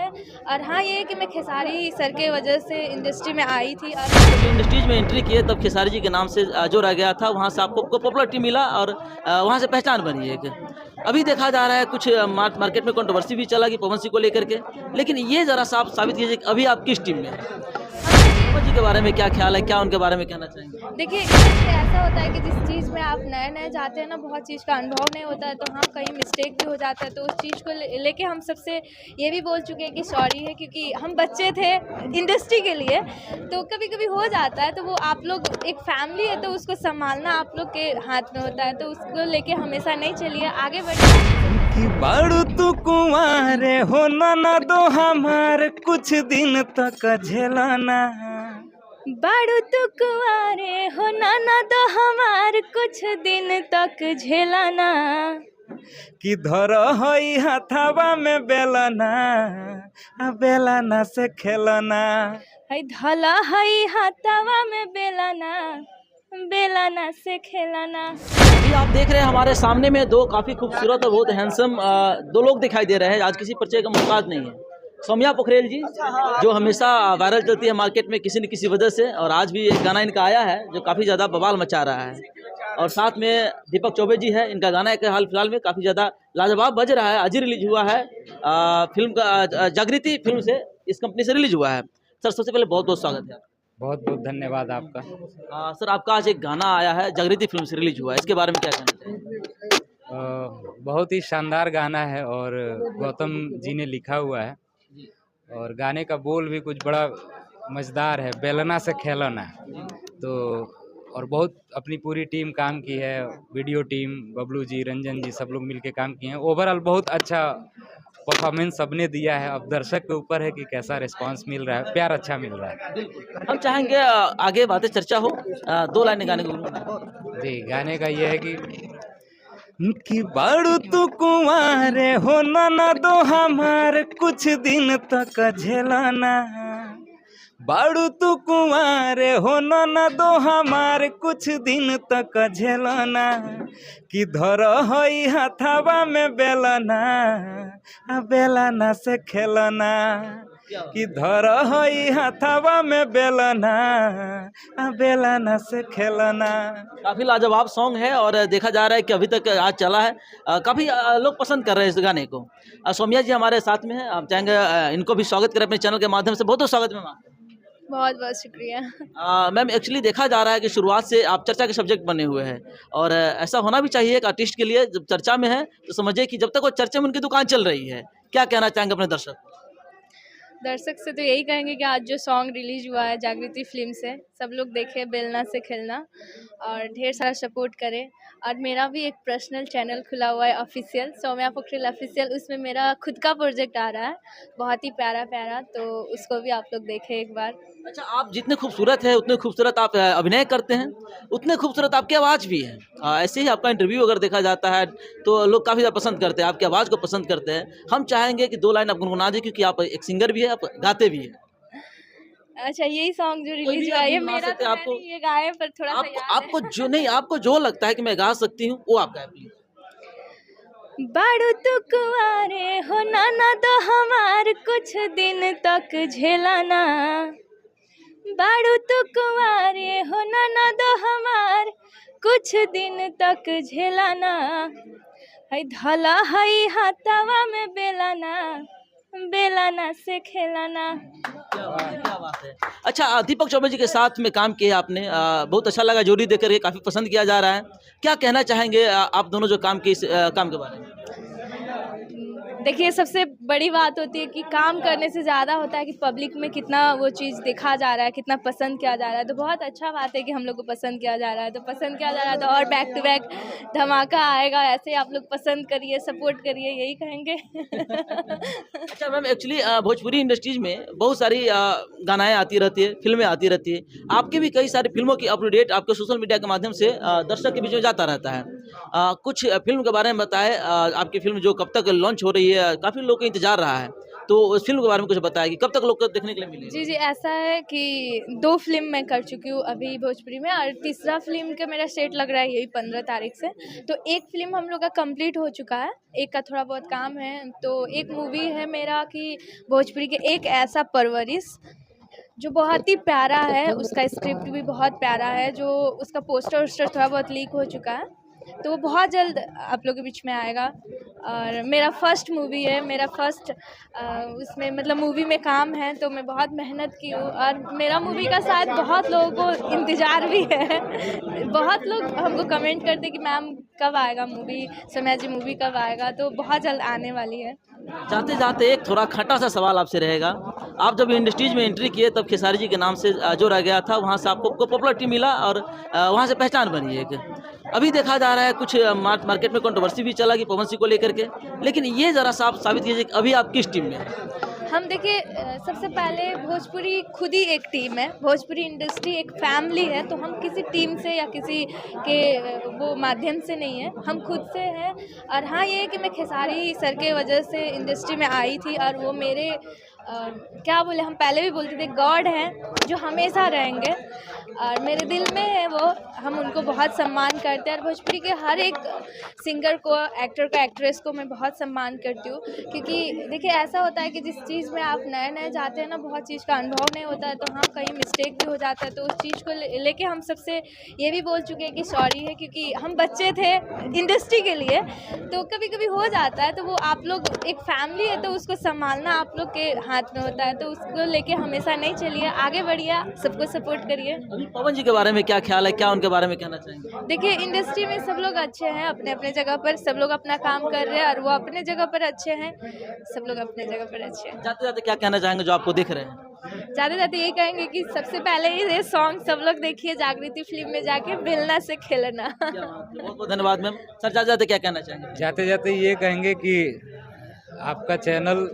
और हाँ, ये है कि मैं खेसारी सर के वजह से इंडस्ट्री में आई थी और जब इंडस्ट्रीज में एंट्री किए तब खेसारी जी के नाम से जोड़ा गया था, वहाँ से आपको पॉपुलरिटी मिला और वहाँ से पहचान बनी एक। अभी देखा जा रहा है कुछ मार्केट में कंट्रोवर्सी भी चला कि पवन सिंह को लेकर के, लेकिन ये ज़रा सा आप साबित कीजिए कि अभी आप किस टीम में हैं? पवन जी के बारे में क्या ख्याल है, क्या उनके बारे में कहना चाहेंगे? देखिए, इससे ऐसा होता है कि जिस चीज़ में आप नए-नए जाते हैं ना, बहुत चीज़ का अनुभव नहीं होता है, तो हाँ, कहीं मिस्टेक भी हो जाता है, तो उस चीज़ को लेके हम सबसे ये भी बोल चुके हैं कि सॉरी है, क्योंकि हम बच्चे थे इंडस्ट्री के लिए, तो कभी-कभी हो जाता है, तो वो आप लोग एक फैमिली है, तो उसको सँभालना आप लोग के हाथ में होता है, तो उसको लेके हमेशा नहीं चलिए, आगे बढ़िए। कि बाड़ू तू कुंवारे हो ना दो हमार कुछ दिन तक झेलाना। बारू तू कुंवारे हो नाना दो हमार कुछ दिन तक झेलाना। कि धर हई हथावा में बेलना, आ बेलना से खेलना। हई धला हई हाथावा में बेलाना, बेलाना से खेलाना। अभी आप देख रहे हैं हमारे सामने में दो काफ़ी खूबसूरत और बहुत हैंडसम दो लोग दिखाई दे रहे हैं। आज किसी परिचय का मोहताज नहीं है। सौम्या पोखरेल जी, जो हमेशा वायरल चलती है मार्केट में किसी न किसी वजह से, और आज भी एक गाना इनका आया है जो काफ़ी ज़्यादा बवाल मचा रहा है। और साथ में दीपक चौबे जी है, इनका गाना एक हाल फिलहाल में काफ़ी ज़्यादा लाजवाब बज रहा है। आज ही रिलीज हुआ है, फिल्म का जागृति फिल्म से, इस कंपनी से रिलीज हुआ है। सर, सबसे पहले बहुत बहुत स्वागत है। बहुत बहुत धन्यवाद आपका। सर, आपका आज एक गाना आया है, जागृति फिल्म से रिलीज हुआ है, इसके बारे में क्या कहना चाहिए? बहुत ही शानदार गाना है और गौतम जी ने लिखा हुआ है, और गाने का बोल भी कुछ बड़ा मज़ेदार है, बेलना से खेलना। तो और बहुत अपनी पूरी टीम काम की है, वीडियो टीम, बबलू जी, रंजन जी, सब लोग मिलके काम किए हैं। ओवरऑल बहुत अच्छा परफॉर्मेंस सबने दिया है। अब दर्शक के ऊपर है कि कैसा रिस्पांस मिल रहा है, प्यार अच्छा मिल रहा है। हम चाहेंगे आगे बातें चर्चा हो, दो लाइनें गाने को। जी, गाने का ये है कि बाड़ू तू कुंवारे हो ना दो हमार कुछ दिन तक झेलाना। बाड़ू तू कुंवारे हो ना दो हमार कुछ दिन तक झेलाना। कि धर हई हथावा में बेलना, आ बेलना से खेलना। कि धर हई हथावा में बेलना, आ बेलना से खेलना। काफ़ी लाजवाब सॉन्ग है और देखा जा रहा है कि अभी तक आज चला है, काफ़ी लोग पसंद कर रहे हैं इस गाने को। सौम्या जी हमारे साथ में है, आप चाहेंगे इनको भी स्वागत करें अपने चैनल के माध्यम से। बहुत बहुत स्वागत है मैम। बहुत बहुत शुक्रिया। मैम, एक्चुअली देखा जा रहा है कि शुरुआत से आप चर्चा के सब्जेक्ट बने हुए हैं, और ऐसा होना भी चाहिए एक आर्टिस्ट के लिए। जब चर्चा में है तो समझिए कि जब तक वो चर्चा में उनकी दुकान चल रही है। क्या कहना चाहेंगे अपने दर्शक? दर्शक से तो यही कहेंगे कि आज जो सॉन्ग रिलीज हुआ है जागृति फिल्म से, सब लोग देखें बेलना से खेलना और ढेर सारा सपोर्ट करें। और मेरा भी एक पर्सनल चैनल खुला हुआ है ऑफिशियल, सौम्या पोखरेल ऑफिशियल, उसमें मेरा खुद का प्रोजेक्ट आ रहा है, बहुत ही प्यारा प्यारा, तो उसको भी आप लोग देखें एक बार। अच्छा, आप जितने खूबसूरत हैं उतने खूबसूरत आप अभिनय करते हैं, उतने खूबसूरत आपकी आवाज़ भी है। ऐसे ही आपका इंटरव्यू अगर देखा जाता है तो लोग काफ़ी ज़्यादा पसंद करते हैं, आपकी आवाज़ को पसंद करते हैं। हम चाहेंगे कि दो लाइन आप गुनगुना दें, क्योंकि आप एक सिंगर भी है, आप गाते भी हैं। अच्छा, यही सॉन्ग जो कोई रिलीज भी हुआ आप है, ये गुनगुना मेरा सकते तो हैं। है नहीं, ये गाए, पर थोड़ा सा याद आपको है। जो नहीं, आपको जो लगता है कि मैं गा सकती हूँ वो आप गाएं प्लीज। बारू तू कुंवारे हो नाना दो हमार कुछ दिन तक झेलाना। बारू तू कुंवारे हो नाना दो हमार कुछ दिन तक झेलाना। हई धला हई हाथावा में बेलाना, बेलाना से खेलाना। क्या बात है। अच्छा, दीपक चौबे जी के साथ में काम किया आपने, बहुत अच्छा लगा, जोड़ी देकर के काफ़ी पसंद किया जा रहा है। क्या कहना चाहेंगे आप दोनों जो काम किए इस काम के बारे में? देखिए, सबसे बड़ी बात होती है कि काम करने से ज़्यादा होता है कि पब्लिक में कितना वो चीज़ देखा जा रहा है, कितना पसंद किया जा रहा है। तो बहुत अच्छा बात है कि हम लोग को पसंद किया जा रहा है, तो पसंद किया जा रहा है तो और बैक टू बैक धमाका आएगा। ऐसे ही आप लोग पसंद करिए, सपोर्ट करिए, यही कहेंगे। अच्छा मैम, एक्चुअली भोजपुरी इंडस्ट्रीज में बहुत सारी गानाएँ आती रहती है, फिल्में आती रहती है। आपकी भी कई सारी फिल्मों की अपडेट आपके सोशल मीडिया के माध्यम से दर्शक के बीच में जाता रहता है। कुछ फिल्म के बारे में बताएं, आपकी फिल्म जो कब तक लॉन्च हो रही है, काफ़ी लोग का इंतजार रहा है, तो उस फिल्म के बारे में कुछ बताएगी, कब तक लोग को देखने के लिए मिलेगी? जी, जी, ऐसा है कि 2 फ़िल्म मैं कर चुकी हूँ अभी भोजपुरी में, और तीसरा फ़िल्म का मेरा सेट लग रहा है यही 15 तारीख से। तो एक फ़िल्म हम लोग का कंप्लीट हो चुका है, एक का थोड़ा बहुत काम है। तो एक मूवी है मेरा कि भोजपुरी के एक ऐसा परवरिश, जो बहुत ही प्यारा है, उसका स्क्रिप्ट भी बहुत प्यारा है, जो उसका पोस्टर थोड़ा बहुत लीक हो चुका है, तो वो बहुत जल्द आप लोगों के बीच में आएगा। और मेरा फर्स्ट मूवी है, मेरा फर्स्ट उसमें मतलब मूवी में काम है, तो मैं बहुत मेहनत की हूँ, और मेरा मूवी का शायद बहुत लोगों को इंतज़ार भी है। बहुत लोग हमको कमेंट करते हैं कि मैम कब आएगा मूवी, सोम्या जी मूवी कब आएगा, तो बहुत जल्द आने वाली है। जाते जाते एक थोड़ा खट्टा सा सवाल आपसे रहेगा। आप जब इंडस्ट्रीज में एंट्री किए तब खेसारी जी के नाम से जोड़ा गया था, वहाँ से आपको पॉपुलरिटी मिला और वहाँ से पहचान बनी एक। अभी देखा जा रहा है कुछ मार्केट में कंट्रोवर्सी भी चला कि पवन सिंह को लेकर के, लेकिन ये ज़रा सा आप साबित कीजिए कि अभी आप किस टीम में हैं? हम देखिए, सबसे पहले भोजपुरी खुद ही एक टीम है, भोजपुरी इंडस्ट्री एक फैमिली है, तो हम किसी टीम से या किसी के वो माध्यम से नहीं है, हम खुद से हैं। और हाँ, ये है कि मैं खेसारी सर के वजह से इंडस्ट्री में आई थी, और वो मेरे क्या बोले, हम पहले भी बोलते थे गॉड हैं जो हमेशा रहेंगे, और मेरे दिल में है वो। हम उनको बहुत सम्मान करते हैं, और भोजपुरी के हर एक सिंगर को, एक्टर को, एक्ट्रेस को मैं बहुत सम्मान करती हूँ, क्योंकि देखिए ऐसा होता है कि जिस चीज़ में आप नए जाते हैं ना, बहुत चीज़ का अनुभव नहीं होता है, तो हाँ कहीं मिस्टेक भी हो जाता है, तो उस चीज़ को लेके हम सबसे ये भी बोल चुके हैं कि सॉरी है, क्योंकि हम बच्चे थे इंडस्ट्री के लिए, तो कभी कभी हो जाता है। तो वो आप लोग एक फैमिली है, तो उसको संभालना आप लोग के हाथ में होता है, तो उसको लेके हमेशा नहीं चलिए, आगे बढ़िए, सबको सपोर्ट करिए। अभी पवन जी के बारे में क्या ख्याल है, क्या उनके बारे में कहना चाहेंगे? देखिए, इंडस्ट्री में सब लोग अच्छे हैं, अपने अपने जगह पर सब लोग अपना काम कर रहे हैं, और वो अपने जगह पर अच्छे हैं, सब लोग अपने जगह पर अच्छे हैं। जाते जाते क्या कहना चाहेंगे जो आपको दिख रहे हैं? जाते जाते ये कहेंगे कि सबसे पहले ये सॉन्ग सब लोग देखिए जागृति फिल्म में जाके, बेलना से खेलना। बहुत बहुत धन्यवाद मैम। सर जाते जाते क्या कहना चाहेंगे? जाते जाते ये कहेंगे कि आपका चैनल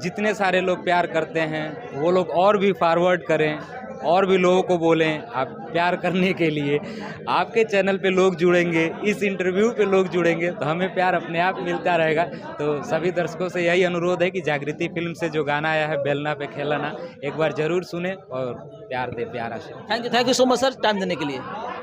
जितने सारे लोग प्यार करते हैं वो लोग और भी फॉरवर्ड करें, और भी लोगों को बोलें आप प्यार करने के लिए। आपके चैनल पे लोग जुड़ेंगे, इस इंटरव्यू पे लोग जुड़ेंगे, तो हमें प्यार अपने आप मिलता रहेगा। तो सभी दर्शकों से यही अनुरोध है कि जागृति फिल्म से जो गाना आया है बेलना पे खेलना, एक बार ज़रूर सुने और प्यार दे, प्यारा से। Thank you so much sir, time देने के लिए।